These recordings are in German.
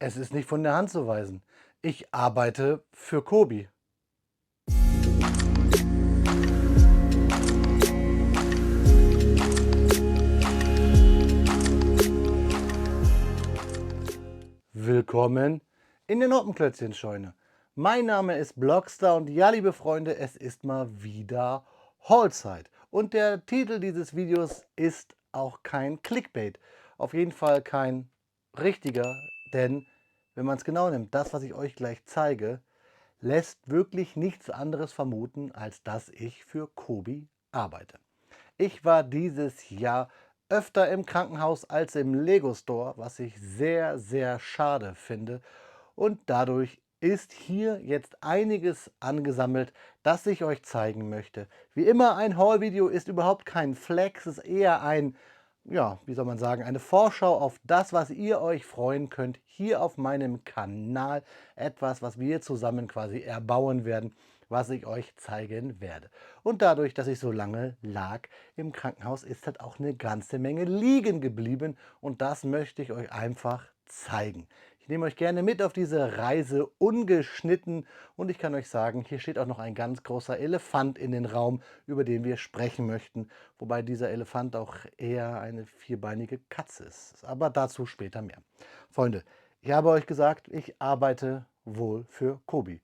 Es ist nicht von der Hand zu weisen. Ich arbeite für Kobi. Willkommen in der Noppenklötzchenscheune. Mein Name ist Blockstar und ja, liebe Freunde, es ist mal wieder Haulzeit. Und der Titel dieses Videos ist auch kein Clickbait. Auf jeden Fall kein richtiger, denn wenn man es genau nimmt, das, was ich euch gleich zeige, lässt wirklich nichts anderes vermuten, als dass ich für Kobi arbeite. Ich war dieses Jahr öfter im Krankenhaus als im Lego Store, was ich sehr, sehr schade finde. Und dadurch ist hier jetzt einiges angesammelt, das ich euch zeigen möchte. Wie immer, ein Haul-Video ist überhaupt kein Flex, es ist eher ein, ja, wie soll man sagen, eine Vorschau auf das, was ihr euch freuen könnt, hier auf meinem Kanal. Etwas, was wir zusammen quasi erbauen werden, was ich euch zeigen werde. Und dadurch, dass ich so lange lag im Krankenhaus, ist halt auch eine ganze Menge liegen geblieben. Und das möchte ich euch einfach zeigen. Ich nehme euch gerne mit auf diese Reise ungeschnitten und ich kann euch sagen, hier steht auch noch ein ganz großer Elefant in den Raum, über den wir sprechen möchten, wobei dieser Elefant auch eher eine vierbeinige Katze ist. Aber dazu später mehr. Freunde, ich habe euch gesagt, ich arbeite wohl für Kobi.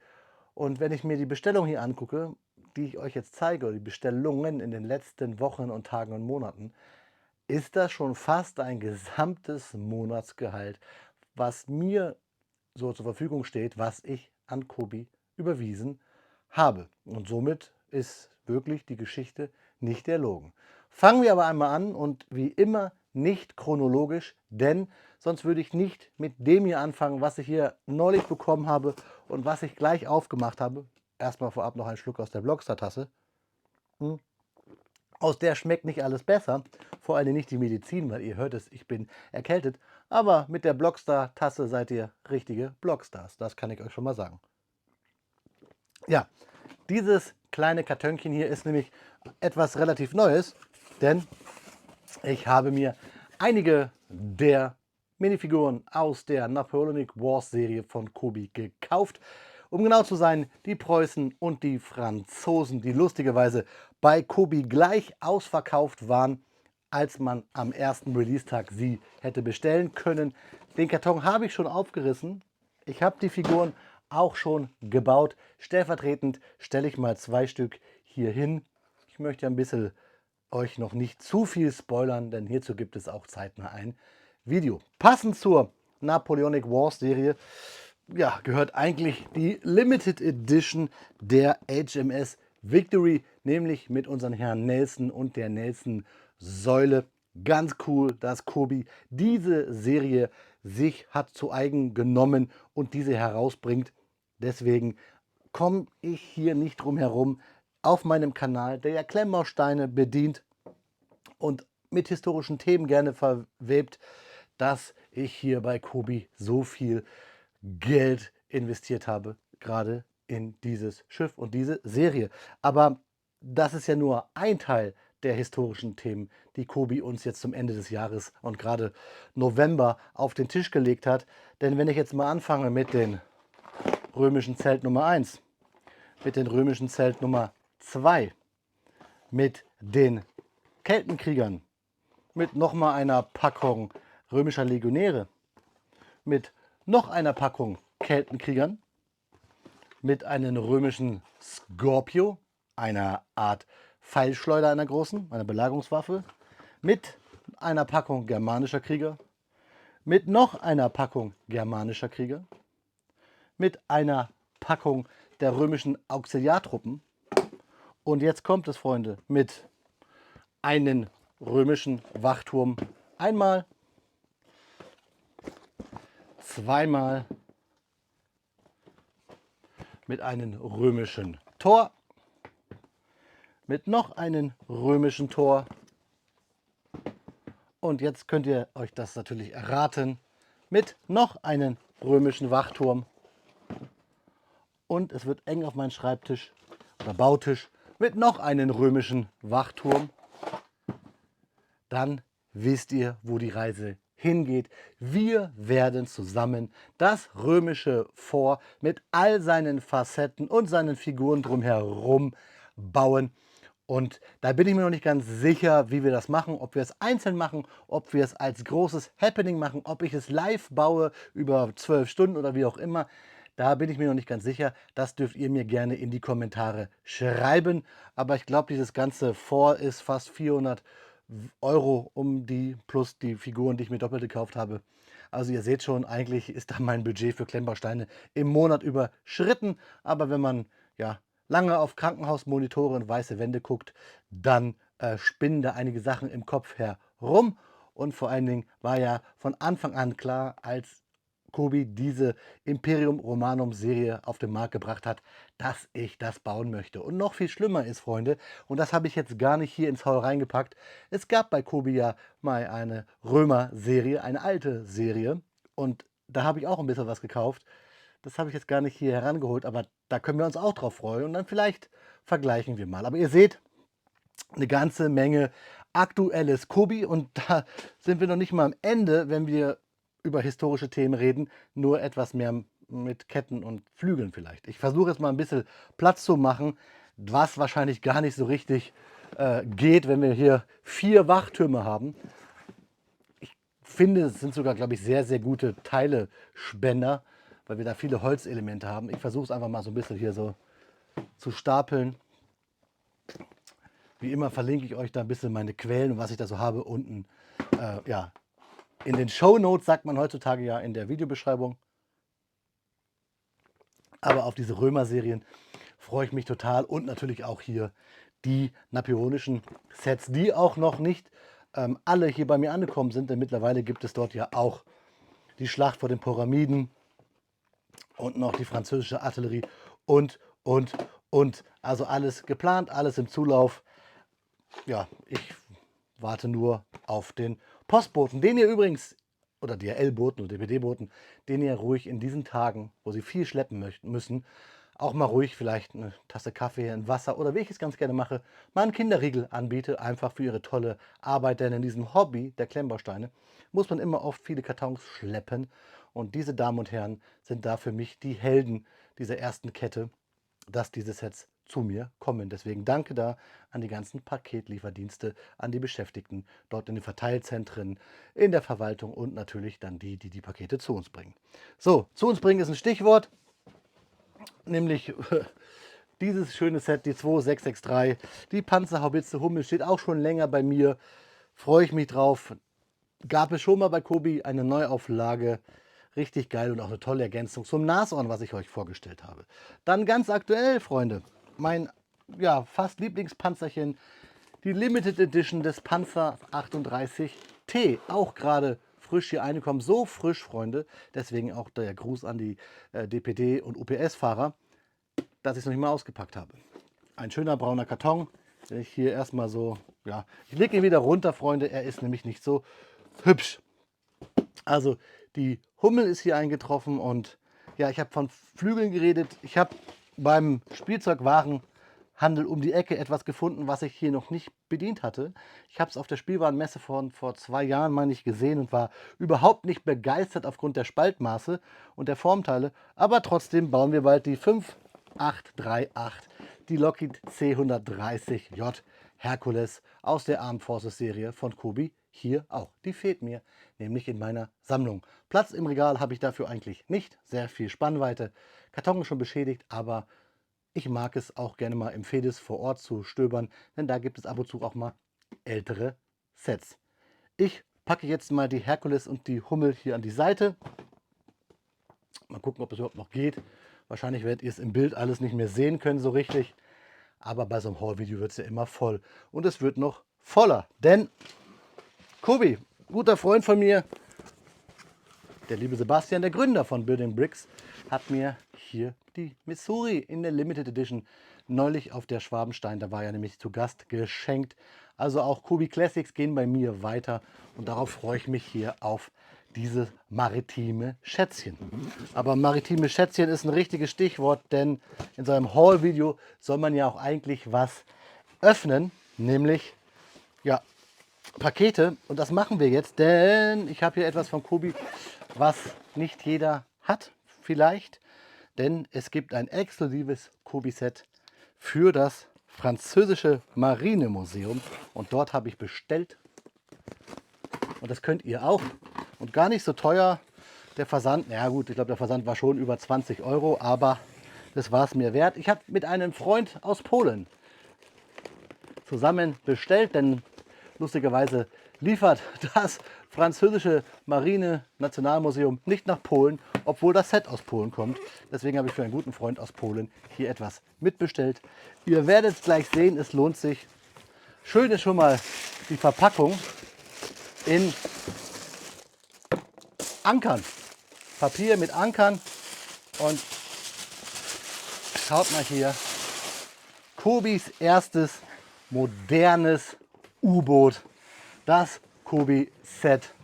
Und wenn ich mir die Bestellung hier angucke, die ich euch jetzt zeige, oder die Bestellungen in den letzten Wochen und Tagen und Monaten, ist das schon fast ein gesamtes Monatsgehalt, was mir so zur Verfügung steht, was ich an Kobi überwiesen habe. Und somit ist wirklich die Geschichte nicht erlogen. Fangen wir aber einmal an und wie immer nicht chronologisch, denn sonst würde ich nicht mit dem hier anfangen, was ich hier neulich bekommen habe und was ich gleich aufgemacht habe. Erstmal vorab noch ein Schluck aus der Blockstar-Tasse. Aus der schmeckt nicht alles besser, vor allem nicht die Medizin, weil ihr hört es, ich bin erkältet. Aber mit der Blockstar-Tasse seid ihr richtige Blockstars, das kann ich euch schon mal sagen. Ja, dieses kleine Kartönchen hier ist nämlich etwas relativ Neues, denn ich habe mir einige der Minifiguren aus der Napoleonic Wars Serie von Kobi gekauft. Um genau zu sein, die Preußen und die Franzosen, die lustigerweise bei Kobi gleich ausverkauft waren, als man am ersten Release-Tag sie hätte bestellen können. Den Karton habe ich schon aufgerissen. Ich habe die Figuren auch schon gebaut. Stellvertretend stelle ich mal 2 Stück hier hin. Ich möchte ein bisschen euch noch nicht zu viel spoilern, denn hierzu gibt es auch zeitnah ein Video. Passend zur Napoleonic Wars Serie, ja, gehört eigentlich die Limited Edition der HMS Victory, nämlich mit unseren Herrn Nelson und der Nelson-Säule. Ganz cool, dass Kobi diese Serie sich hat zu eigen genommen und diese herausbringt. Deswegen komme ich hier nicht drum herum, auf meinem Kanal, der ja Klemmbausteine bedient und mit historischen Themen gerne verwebt, dass ich hier bei Kobi so viel Geld investiert habe, gerade in dieses Schiff und diese Serie. Aber das ist ja nur ein Teil der historischen Themen, die Kobi uns jetzt zum Ende des Jahres und gerade November auf den Tisch gelegt hat. Denn wenn ich jetzt mal anfange mit den römischen Zelt Nummer 1, mit den römischen Zelt Nummer 2, mit den Keltenkriegern, mit nochmal einer Packung römischer Legionäre, mit noch einer Packung Keltenkriegern, mit einem römischen Scorpio, einer Art Pfeilschleuder, einer großen, einer Belagerungswaffe, mit einer Packung germanischer Krieger, mit noch einer Packung germanischer Krieger, mit einer Packung der römischen Auxiliartruppen und jetzt kommt es, Freunde, mit einem römischen Wachturm einmal, zweimal, mit einem römischen Tor, mit noch einem römischen Tor und jetzt könnt ihr euch das natürlich erraten, mit noch einem römischen Wachturm und es wird eng auf meinen Schreibtisch oder Bautisch mit noch einem römischen Wachturm. Dann wisst ihr, wo die Reise hingeht. Wir werden zusammen das römische Fort mit all seinen Facetten und seinen Figuren drumherum bauen. Und da bin ich mir noch nicht ganz sicher, wie wir das machen, ob wir es einzeln machen, ob wir es als großes Happening machen, ob ich es live baue über 12 Stunden oder wie auch immer. Da bin ich mir noch nicht ganz sicher. Das dürft ihr mir gerne in die Kommentare schreiben. Aber ich glaube, dieses ganze Fort ist fast 400 Euro um die, plus die Figuren, die ich mir doppelt gekauft habe. Also ihr seht schon, eigentlich ist da mein Budget für Klemmbausteine im Monat überschritten. Aber wenn man ja lange auf Krankenhausmonitore und weiße Wände guckt, dann spinnen da einige Sachen im Kopf herum. Und vor allen Dingen war ja von Anfang an klar, als Kobi diese Imperium Romanum Serie auf den Markt gebracht hat, dass ich das bauen möchte. Und noch viel schlimmer ist, Freunde, und das habe ich jetzt gar nicht hier ins Haul reingepackt, es gab bei Kobi ja mal eine Römer-Serie, eine alte Serie, und da habe ich auch ein bisschen was gekauft. Das habe ich jetzt gar nicht hier herangeholt, aber da können wir uns auch drauf freuen und dann vielleicht vergleichen wir mal. Aber ihr seht, eine ganze Menge aktuelles Kobi und da sind wir noch nicht mal am Ende, wenn wir über historische Themen reden, nur etwas mehr mit Ketten und Flügeln vielleicht. Ich versuche jetzt mal ein bisschen Platz zu machen, was wahrscheinlich gar nicht so richtig geht, wenn wir hier 4 Wachtürme haben. Ich finde, es sind sogar, glaube ich, sehr, sehr gute Teilespender, weil wir da viele Holzelemente haben. Ich versuche es einfach mal so ein bisschen hier so zu stapeln. Wie immer verlinke ich euch da ein bisschen meine Quellen und was ich da so habe unten. Ja, in den Shownotes sagt man heutzutage ja in der Videobeschreibung. Aber auf diese Römer-Serien freue ich mich total und natürlich auch hier die napoleonischen Sets, die auch noch nicht alle hier bei mir angekommen sind, denn mittlerweile gibt es dort ja auch die Schlacht vor den Pyramiden und noch die französische Artillerie und. Also alles geplant, alles im Zulauf. Ja, ich warte nur auf den Postboten, den ihr übrigens, oder DHL-Boten oder DPD-Boten, den ihr ruhig in diesen Tagen, wo sie viel schleppen müssen, auch mal ruhig vielleicht eine Tasse Kaffee, ein Wasser oder wie ich es ganz gerne mache, mal einen Kinderriegel anbiete, einfach für ihre tolle Arbeit. Denn in diesem Hobby der Klemmbausteine muss man immer oft viele Kartons schleppen. Und diese Damen und Herren sind da für mich die Helden dieser ersten Kette, dass diese Sets zu mir kommen. Deswegen danke da an die ganzen Paketlieferdienste, an die Beschäftigten dort in den Verteilzentren, in der Verwaltung und natürlich dann die, die die Pakete zu uns bringen. So, zu uns bringen ist ein Stichwort, nämlich dieses schöne Set, die 2663, die Panzerhaubitze Hummel, steht auch schon länger bei mir. Freue ich mich drauf. Gab es schon mal bei Kobi eine Neuauflage. Richtig geil und auch eine tolle Ergänzung zum Nashorn, was ich euch vorgestellt habe. Dann ganz aktuell, Freunde, mein ja, fast Lieblingspanzerchen, die Limited Edition des Panzer 38T. Auch gerade frisch hier angekommen. So frisch, Freunde. Deswegen auch der Gruß an die DPD- und UPS-Fahrer, dass ich es noch nicht mal ausgepackt habe. Ein schöner brauner Karton. Den ich hier erstmal so, ja, ich lege ihn wieder runter, Freunde. Er ist nämlich nicht so hübsch. Also die Hummel ist hier eingetroffen und ja, ich habe von Flügeln geredet. Ich habe beim Spielzeugwarenhandel um die Ecke etwas gefunden, was ich hier noch nicht bedient hatte. Ich habe es auf der Spielwarenmesse vor 2 Jahren, meine ich, gesehen und war überhaupt nicht begeistert aufgrund der Spaltmaße und der Formteile. Aber trotzdem bauen wir bald die 5838, die Lockheed C130J Hercules aus der Armed Forces Serie von Kobi. Hier auch. Die fehlt mir, nämlich in meiner Sammlung. Platz im Regal habe ich dafür eigentlich nicht. Sehr viel Spannweite. Karton ist schon beschädigt, aber ich mag es auch gerne mal im Fedis vor Ort zu stöbern, denn da gibt es ab und zu auch mal ältere Sets. Ich packe jetzt mal die Herkules und die Hummel hier an die Seite. Mal gucken, ob es überhaupt noch geht. Wahrscheinlich werdet ihr es im Bild alles nicht mehr sehen können so richtig. Aber bei so einem Haul-Video wird es ja immer voll. Und es wird noch voller, denn Kobi, guter Freund von mir, der liebe Sebastian, der Gründer von Building Bricks, hat mir hier die Missouri in der Limited Edition neulich auf der Schwabenstein, da war er nämlich zu Gast, geschenkt. Also auch Kobi Classics gehen bei mir weiter und darauf freue ich mich hier auf diese maritime Schätzchen. Aber maritime Schätzchen ist ein richtiges Stichwort, denn in so einem Haul-Video soll man ja auch eigentlich was öffnen, nämlich ja, Pakete und das machen wir jetzt, denn ich habe hier etwas von Kobi, was nicht jeder hat, vielleicht, denn es gibt ein exklusives Kobi-Set für das französische Marinemuseum und dort habe ich bestellt und das könnt ihr auch und gar nicht so teuer. Der Versand, ja gut, ich glaube der Versand war schon über 20 Euro, aber das war es mir wert. Ich habe mit einem Freund aus Polen zusammen bestellt, denn lustigerweise liefert das französische Marine-Nationalmuseum nicht nach Polen, obwohl das Set aus Polen kommt. Deswegen habe ich für einen guten Freund aus Polen hier etwas mitbestellt. Ihr werdet gleich sehen, es lohnt sich. Schön ist schon mal die Verpackung in Ankern. Papier mit Ankern und schaut mal hier. Kobis erstes modernes U-Boot, das Kobi Set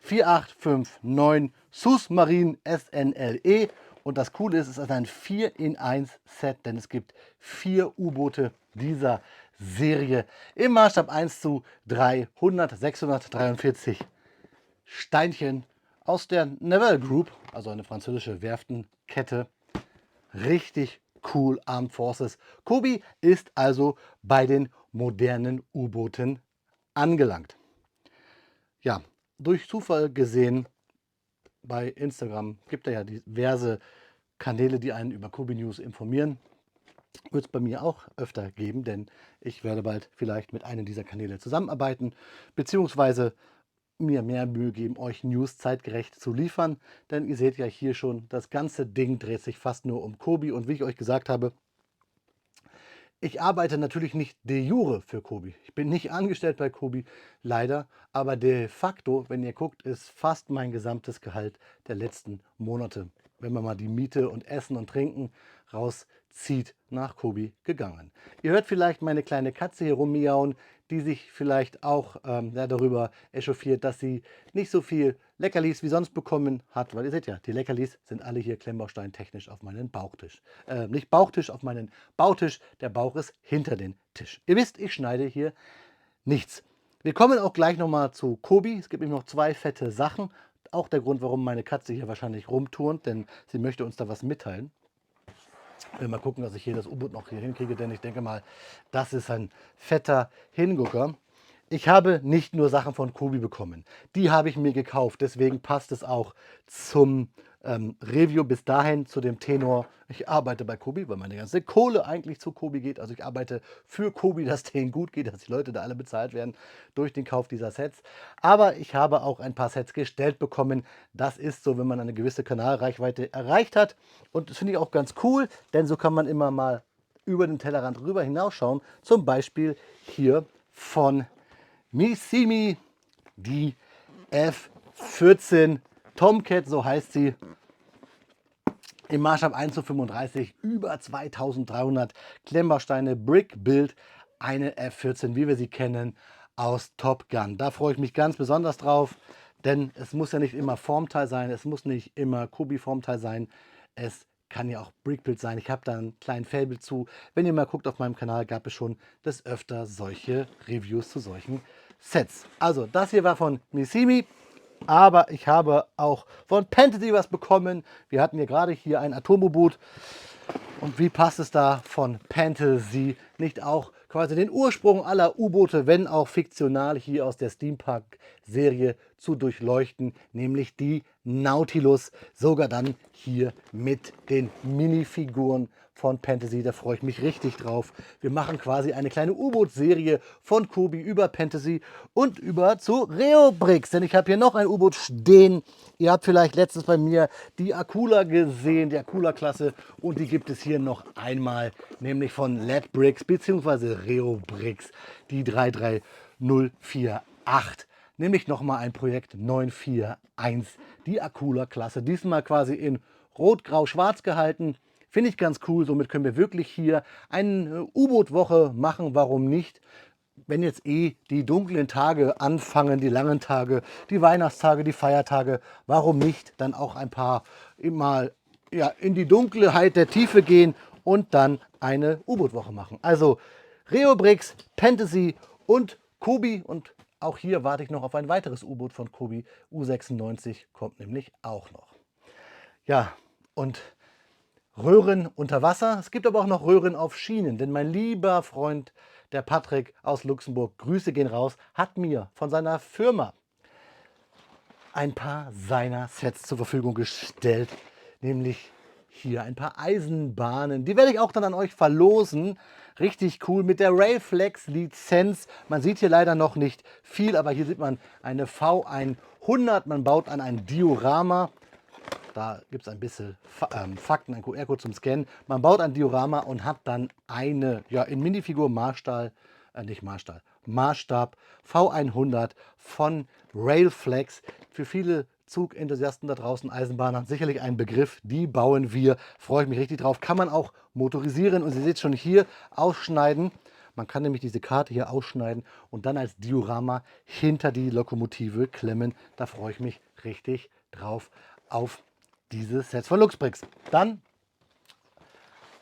4859 Submarine SNLE. Und das Coole ist, es ist ein 4-in-1 Set, denn es gibt 4 U-Boote dieser Serie im Maßstab 1:300, 643 Steinchen aus der Naval Group, also eine französische Werftenkette. Richtig cool, Armed Forces. Kobi ist also bei den modernen U-Booten angelangt. Ja, durch Zufall gesehen, bei Instagram gibt es ja diverse Kanäle, die einen über Kobi News informieren. Wird es bei mir auch öfter geben, denn ich werde bald vielleicht mit einem dieser Kanäle zusammenarbeiten, beziehungsweise mir mehr Mühe geben, euch News zeitgerecht zu liefern. Denn ihr seht ja hier schon, das ganze Ding dreht sich fast nur um Kobi. Und wie ich euch gesagt habe, ich arbeite natürlich nicht de jure für Kobi. Ich bin nicht angestellt bei Kobi, leider. Aber de facto, wenn ihr guckt, ist fast mein gesamtes Gehalt der letzten Monate, wenn man mal die Miete und Essen und Trinken rauszieht, nach Kobi gegangen. Ihr hört vielleicht meine kleine Katze hier rummiauen, die sich vielleicht auch darüber echauffiert, dass sie nicht so viel Leckerlis wie sonst bekommen hat, weil ihr seht ja, die Leckerlis sind alle hier klemmbausteintechnisch auf meinen Bauchtisch. Nicht Bauchtisch, auf meinen Bautisch, der Bauch ist hinter den Tisch. Ihr wisst, ich schneide hier nichts. Wir kommen auch gleich nochmal zu Kobi. Es gibt nämlich noch 2 fette Sachen. Auch der Grund, warum meine Katze hier wahrscheinlich rumturnt, denn sie möchte uns da was mitteilen. Ich will mal gucken, dass ich hier das U-Boot noch hier hinkriege, denn ich denke mal, das ist ein fetter Hingucker. Ich habe nicht nur Sachen von Kobi bekommen, die habe ich mir gekauft, deswegen passt es auch zum Review bis dahin zu dem Tenor. Ich arbeite bei Kobi, weil meine ganze Kohle eigentlich zu Kobi geht. Also ich arbeite für Kobi, dass denen gut geht, dass die Leute da alle bezahlt werden durch den Kauf dieser Sets. Aber ich habe auch ein paar Sets gestellt bekommen. Das ist so, wenn man eine gewisse Kanalreichweite erreicht hat. Und das finde ich auch ganz cool, denn so kann man immer mal über den Tellerrand rüber hinausschauen. Zum Beispiel hier von Missimi, die F14 Tomcat, so heißt sie, im Maßstab 1:35, über 2300 Klemmbausteine, Brick Build, eine F14, wie wir sie kennen, aus Top Gun. Da freue ich mich ganz besonders drauf, denn es muss ja nicht immer Formteil sein, es muss nicht immer Kobi-Formteil sein, es kann ja auch Brick Build sein. Ich habe da einen kleinen Faible zu. Wenn ihr mal guckt auf meinem Kanal, gab es schon des Öfter solche Reviews zu solchen Sets. Also, das hier war von Missimi. Aber ich habe auch von Fantasy was bekommen. Wir hatten ja gerade hier ein Atom-U-Boot. Und wie passt es da von Fantasy nicht auch quasi den Ursprung aller U-Boote, wenn auch fiktional, hier aus der Steampunk-Serie zu durchleuchten, nämlich die Nautilus, sogar dann hier mit den Minifiguren von Fantasy. Da freue ich mich richtig drauf. Wir machen quasi eine kleine U-Boot-Serie von Kobi über Fantasy und über zu Reobrix, denn ich habe hier noch ein U-Boot stehen. Ihr habt vielleicht letztens bei mir die Akula gesehen, die Akula-Klasse, und die gibt es hier noch einmal, nämlich von Ledbrix bzw. Reobrix, die 33048. Nämlich nochmal ein Projekt 941, die Akula-Klasse. Diesmal quasi in Rot, Grau, Schwarz gehalten. Finde ich ganz cool. Somit können wir wirklich hier eine U-Boot-Woche machen. Warum nicht? Wenn jetzt die dunklen Tage anfangen, die langen Tage, die Weihnachtstage, die Feiertage, warum nicht dann auch ein paar mal in die Dunkelheit der Tiefe gehen und dann eine U-Boot-Woche machen. Also Reobrix, Fantasy und Kobi und auch hier warte ich noch auf ein weiteres U-Boot von Kobi. U96 kommt nämlich auch noch. Ja, und Röhren unter Wasser. Es gibt aber auch noch Röhren auf Schienen, denn mein lieber Freund, der Patrick aus Luxemburg, Grüße gehen raus, hat mir von seiner Firma ein paar seiner Sets zur Verfügung gestellt, nämlich hier ein paar Eisenbahnen. Die werde ich auch dann an euch verlosen. Richtig cool mit der Railflex Lizenz. Man sieht hier leider noch nicht viel, aber hier sieht man eine V100. Man baut an ein Diorama. Da gibt es ein bisschen Fakten, ein QR-Code zum Scannen. Man baut ein Diorama und hat dann eine, ja, in Minifigur Maßstab V100 von Railflex. Für viele Zugenthusiasten da draußen, Eisenbahner, sicherlich ein Begriff. Die bauen wir. Freue ich mich richtig drauf. Kann man auch motorisieren und Sie seht schon hier ausschneiden. Man kann nämlich diese Karte hier ausschneiden und dann als Diorama hinter die Lokomotive klemmen. Da freue ich mich richtig drauf auf diese Sets von Luxbricks. Dann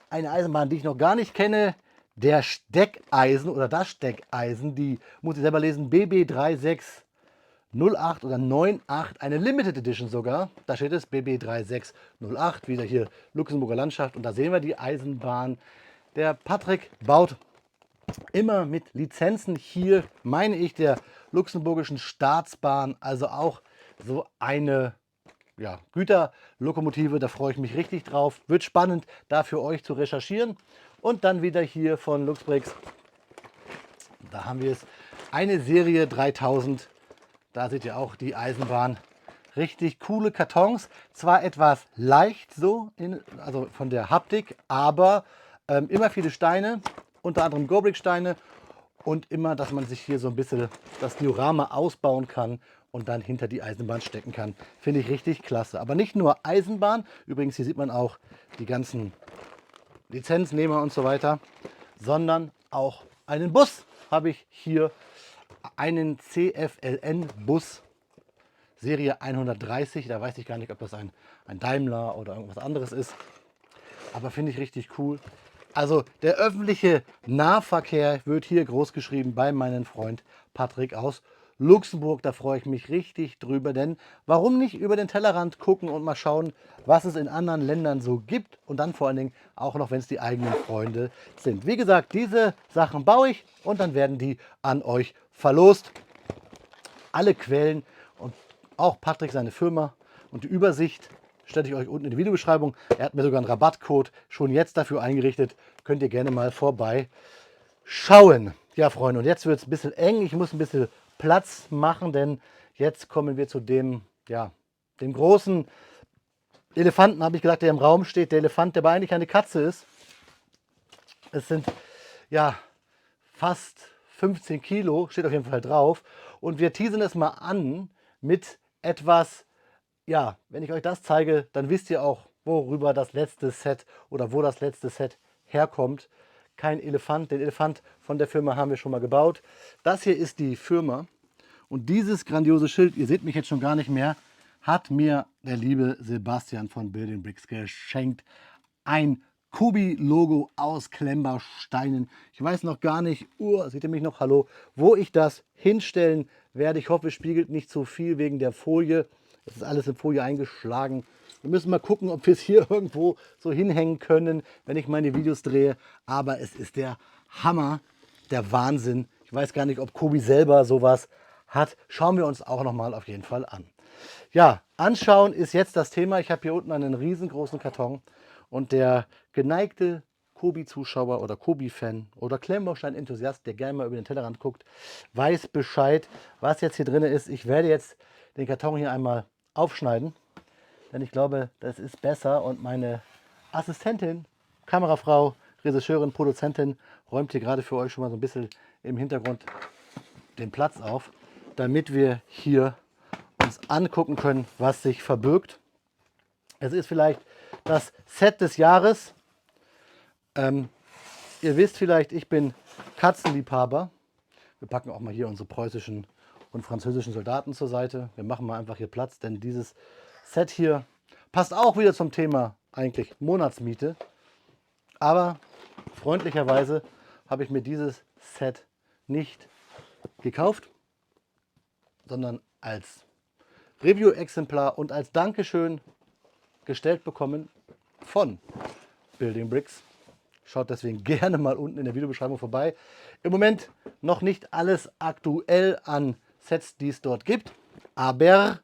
eine Eisenbahn, die ich noch gar nicht kenne, der Steckeisen oder das Steckeisen, die muss ich selber lesen, BB3608 oder 98, eine Limited Edition sogar. Da steht es BB3608, wieder hier Luxemburger Landschaft und da sehen wir die Eisenbahn. Der Patrick baut immer mit Lizenzen hier, meine ich, der luxemburgischen Staatsbahn, also auch so eine, ja, Güterlokomotive, da freue ich mich richtig drauf. Wird spannend, da für euch zu recherchieren. Und dann wieder hier von Luxbricks, da haben wir es, eine Serie 3000. Da seht ihr auch die Eisenbahn. Richtig coole Kartons, zwar etwas leicht so, also von der Haptik, aber immer viele Steine, unter anderem Gobrick-Steine und immer, dass man sich hier so ein bisschen das Diorama ausbauen kann und dann hinter die Eisenbahn stecken kann. Finde ich richtig klasse. Aber nicht nur Eisenbahn, übrigens hier sieht man auch die ganzen Lizenznehmer und so weiter, sondern auch einen Bus habe ich hier, einen CFLN-Bus, Serie 130. Da weiß ich gar nicht, ob das ein Daimler oder irgendwas anderes ist. Aber finde ich richtig cool. Also der öffentliche Nahverkehr wird hier groß geschrieben bei meinem Freund Patrick aus Luxemburg. Da freue ich mich richtig drüber, denn warum nicht über den Tellerrand gucken und mal schauen, was es in anderen Ländern so gibt und dann vor allen Dingen auch noch, wenn es die eigenen Freunde sind. Wie gesagt, diese Sachen baue ich und dann werden die an euch verlost. Alle Quellen und auch Patrick, seine Firma und die Übersicht stelle ich euch unten in die Videobeschreibung. Er hat mir sogar einen Rabattcode schon jetzt dafür eingerichtet. Könnt ihr gerne mal vorbei schauen. Ja, Freunde, und jetzt wird es ein bisschen eng. Ich muss ein bisschen Platz machen, denn jetzt kommen wir zu dem, ja, dem großen Elefanten, habe ich gesagt, der im Raum steht. Der Elefant, der aber eigentlich eine Katze ist. Es sind, ja, fast 15 Kilo, steht auf jeden Fall drauf. Und wir teasern es mal an mit etwas, ja, wenn ich euch das zeige, dann wisst ihr auch, worüber das letzte Set oder wo das letzte Set herkommt. Kein Elefant, den Elefant von der Firma haben wir schon mal gebaut. Das hier ist die Firma und dieses grandiose Schild, ihr seht mich jetzt schon gar nicht mehr, hat mir der liebe Sebastian von Building Bricks geschenkt. Ein Kobi-Logo aus Klemmbausteinen. Ich weiß noch gar nicht, seht ihr mich noch, hallo, wo ich das hinstellen werde. Ich hoffe, es spiegelt nicht zu viel wegen der Folie. Es ist alles in Folie eingeschlagen. Wir müssen mal gucken, ob wir es hier irgendwo so hinhängen können, wenn ich meine Videos drehe. Aber es ist der Hammer, der Wahnsinn. Ich weiß gar nicht, ob Kobi selber sowas hat. Schauen wir uns auch noch mal auf jeden Fall an. Ja, anschauen ist jetzt das Thema. Ich habe hier unten einen riesengroßen Karton und der geneigte Kobi-Zuschauer oder Kobi-Fan oder Klemmbaustein-Enthusiast, der gerne mal über den Tellerrand guckt, weiß Bescheid, was jetzt hier drin ist. Ich werde jetzt den Karton hier einmal aufschneiden, denn ich glaube, das ist besser und meine Assistentin, Kamerafrau, Regisseurin, Produzentin räumt hier gerade für euch schon mal so ein bisschen im Hintergrund den Platz auf, damit wir hier uns angucken können, was sich verbirgt. Es ist vielleicht das Set des Jahres. Ihr wisst vielleicht, ich bin Katzenliebhaber. Wir packen auch mal hier unsere preußischen und französischen Soldaten zur Seite. Wir machen mal einfach hier Platz, denn dieses Set hier passt auch wieder zum Thema eigentlich Monatsmiete. Aber freundlicherweise habe ich mir dieses Set nicht gekauft, sondern als Review-Exemplar und als Dankeschön gestellt bekommen von Building Bricks. Schaut deswegen gerne mal unten in der Videobeschreibung vorbei. Im Moment noch nicht alles aktuell an Sets, die es dort gibt, aber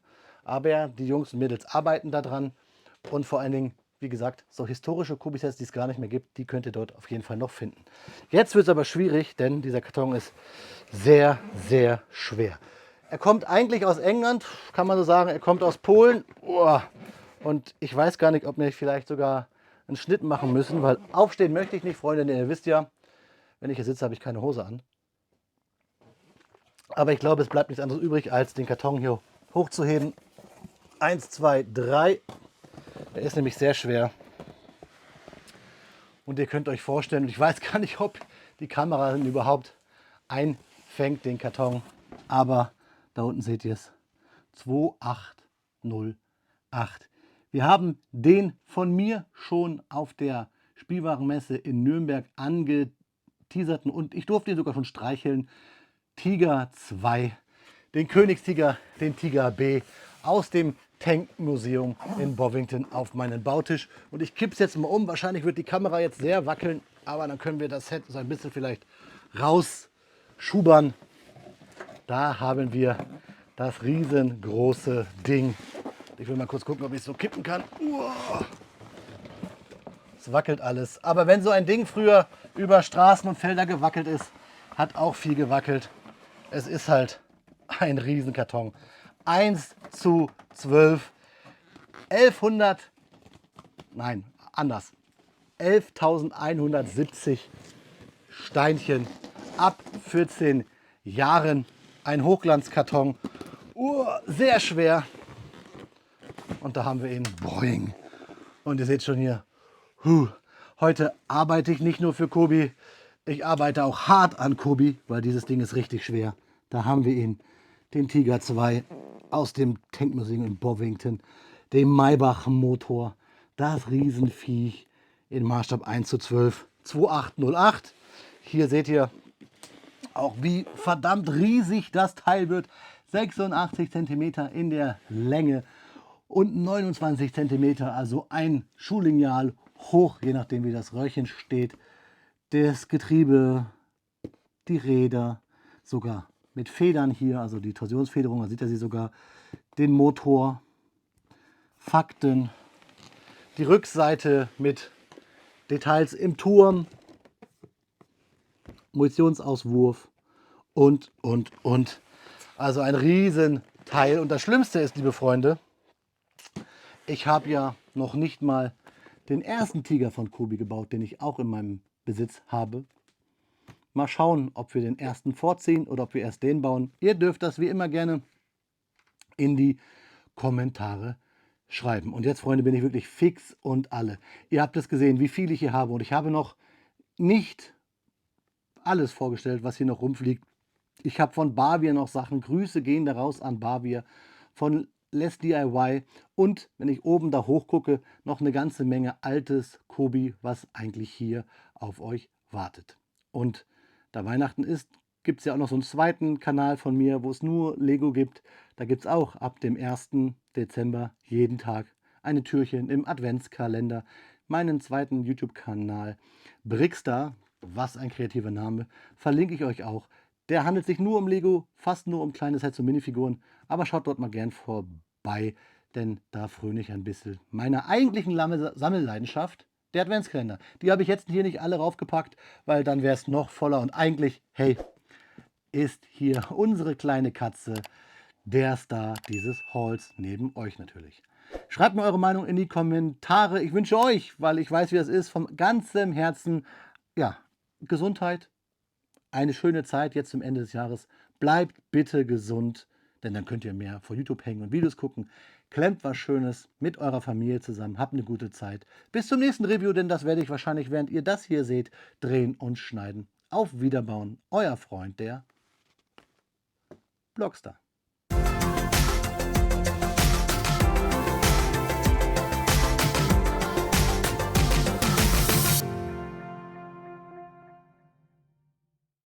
die Jungs und Mädels arbeiten daran und vor allen Dingen, wie gesagt, so historische Kobi-Sets, die es gar nicht mehr gibt, die könnt ihr dort auf jeden Fall noch finden. Jetzt wird es aber schwierig, denn dieser Karton ist sehr, sehr schwer. Er kommt eigentlich aus England, kann man so sagen. Er kommt aus Polen. Und ich weiß gar nicht, ob wir vielleicht sogar einen Schnitt machen müssen, weil aufstehen möchte ich nicht, Freunde. Denn ihr wisst ja, wenn ich hier sitze, habe ich keine Hose an. Aber ich glaube, es bleibt nichts anderes übrig, als den Karton hier hochzuheben. 1, 2, 3. Der ist nämlich sehr schwer. Und ihr könnt euch vorstellen, ich weiß gar nicht, ob die Kamera überhaupt einfängt, den Karton. Aber da unten seht ihr es. 2808. Wir haben den von mir schon auf der Spielwarenmesse in Nürnberg angeteaserten und ich durfte ihn sogar schon streicheln. Tiger 2, den Königstiger, den Tiger B aus dem Tankmuseum in Bovington auf meinen Bautisch. Und ich kippe es jetzt mal um. Wahrscheinlich wird die Kamera jetzt sehr wackeln, aber dann können wir das Set so ein bisschen vielleicht rausschubern. Da haben wir das riesengroße Ding. Ich will mal kurz gucken, ob ich es so kippen kann. Es wackelt alles. Aber wenn so ein Ding früher über Straßen und Felder gewackelt ist, hat auch viel gewackelt. Es ist halt ein Riesenkarton. 1:12. 1100, nein, anders. 11.170 Steinchen ab 14 Jahren. Ein Hochglanzkarton. Sehr schwer. Und da haben wir ihn. Boing. Und ihr seht schon hier. Heute arbeite ich nicht nur für Kobi. Ich arbeite auch hart an Kobi, weil dieses Ding ist richtig schwer. Da haben wir ihn. Den Tiger 2 aus dem Tankmuseum in Bovington. Den Maybach-Motor. Das Riesenviech in Maßstab 1:12. 2808. Hier seht ihr auch, wie verdammt riesig das Teil wird. 86 cm in der Länge und 29 cm, also ein Schuhlineal hoch, je nachdem wie das Röhrchen steht. Das Getriebe, die Räder, sogar mit Federn hier, also die Torsionsfederung, da sieht ihr sie sogar, den Motor, Fakten, die Rückseite mit Details im Turm, Munitionsauswurf und. Also ein Riesenteil. Und das Schlimmste ist, liebe Freunde, ich habe ja noch nicht mal den ersten Tiger von Kobi gebaut, den ich auch in meinem Besitz habe. Mal schauen, ob wir den ersten vorziehen oder ob wir erst den bauen. Ihr dürft das wie immer gerne in die Kommentare schreiben. Und jetzt, Freunde, bin ich wirklich fix und alle. Ihr habt es gesehen, wie viel ich hier habe. Und ich habe noch nicht alles vorgestellt, was hier noch rumfliegt. Ich habe von Bavia noch Sachen. Grüße gehen da raus an Bavia. Von Les DIY. Und wenn ich oben da hoch gucke, noch eine ganze Menge altes Kobi, was eigentlich hier auf euch wartet. Und da Weihnachten ist, gibt es ja auch noch so einen zweiten Kanal von mir, wo es nur Lego gibt. Da gibt es auch ab dem 1. Dezember jeden Tag eine Türchen im Adventskalender. Meinen zweiten YouTube-Kanal Brickstar, was ein kreativer Name, verlinke ich euch auch. Der handelt sich nur um Lego, fast nur um kleine Sets und Minifiguren. Aber schaut dort mal gern vorbei, denn da fröne ich ein bisschen meiner eigentlichen Sammelleidenschaft, der Adventskalender. Die habe ich jetzt hier nicht alle raufgepackt, weil dann wäre es noch voller. Und eigentlich, hey, ist hier unsere kleine Katze der Star dieses Hauls, neben euch natürlich. Schreibt mir eure Meinung in die Kommentare. Ich wünsche euch, weil ich weiß, wie das ist, von ganzem Herzen, ja, Gesundheit, eine schöne Zeit jetzt zum Ende des Jahres. Bleibt bitte gesund, denn dann könnt ihr mehr vor YouTube hängen und Videos gucken. Klemmt was Schönes mit eurer Familie zusammen. Habt eine gute Zeit. Bis zum nächsten Review, denn das werde ich wahrscheinlich, während ihr das hier seht, drehen und schneiden. Auf Wiederbauen. Euer Freund, der Blockstar.